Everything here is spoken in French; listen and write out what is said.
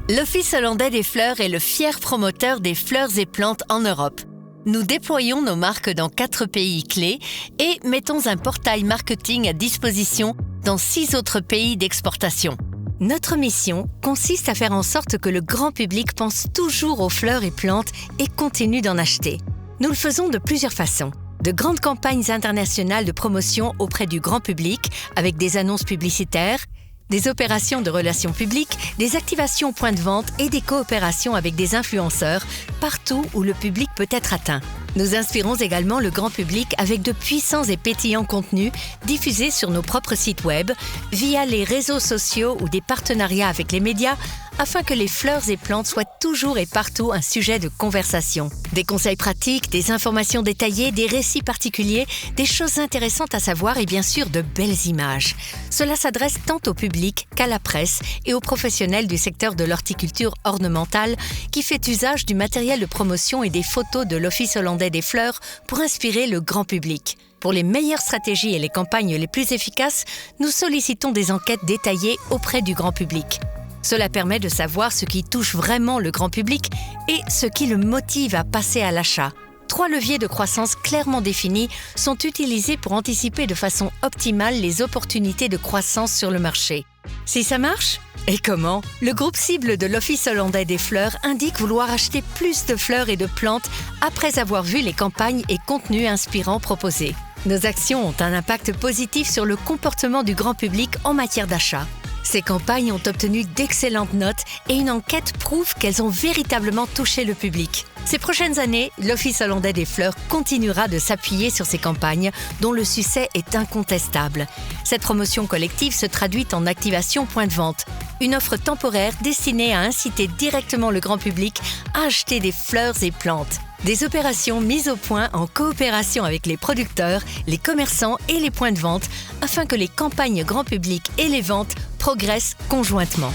L'Office hollandais des fleurs est le fier promoteur des fleurs et plantes en Europe. Nous déployons nos marques dans 4 pays clés et mettons un portail marketing à disposition dans 6 autres pays d'exportation. Notre mission consiste à faire en sorte que le grand public pense toujours aux fleurs et plantes et continue d'en acheter. Nous le faisons de plusieurs façons. De grandes campagnes internationales de promotion auprès du grand public avec des annonces publicitaires, des opérations de relations publiques, des activations au point de vente et des coopérations avec des influenceurs partout où le public peut être atteint. Nous inspirons également le grand public avec de puissants et pétillants contenus diffusés sur nos propres sites web, via les réseaux sociaux ou des partenariats avec les médias, afin que les fleurs et plantes soient toujours et partout un sujet de conversation. Des conseils pratiques, des informations détaillées, des récits particuliers, des choses intéressantes à savoir et bien sûr de belles images. Cela s'adresse tant au public qu'à la presse et aux professionnels du secteur de l'horticulture ornementale qui fait usage du matériel de promotion et des photos de l'Office hollandais des fleurs pour inspirer le grand public. Pour les meilleures stratégies et les campagnes les plus efficaces, nous sollicitons des enquêtes détaillées auprès du grand public. Cela permet de savoir ce qui touche vraiment le grand public et ce qui le motive à passer à l'achat. 3 leviers de croissance clairement définis sont utilisés pour anticiper de façon optimale les opportunités de croissance sur le marché. Si ça marche ? Et comment ? Le groupe cible de l'Office hollandais des fleurs indique vouloir acheter plus de fleurs et de plantes après avoir vu les campagnes et contenus inspirants proposés. Nos actions ont un impact positif sur le comportement du grand public en matière d'achat. Ces campagnes ont obtenu d'excellentes notes et une enquête prouve qu'elles ont véritablement touché le public. Ces prochaines années, l'Office hollandais des fleurs continuera de s'appuyer sur ces campagnes dont le succès est incontestable. Cette promotion collective se traduit en activation point de vente, une offre temporaire destinée à inciter directement le grand public à acheter des fleurs et plantes. Des opérations mises au point en coopération avec les producteurs, les commerçants et les points de vente afin que les campagnes grand public et les ventes progressent conjointement.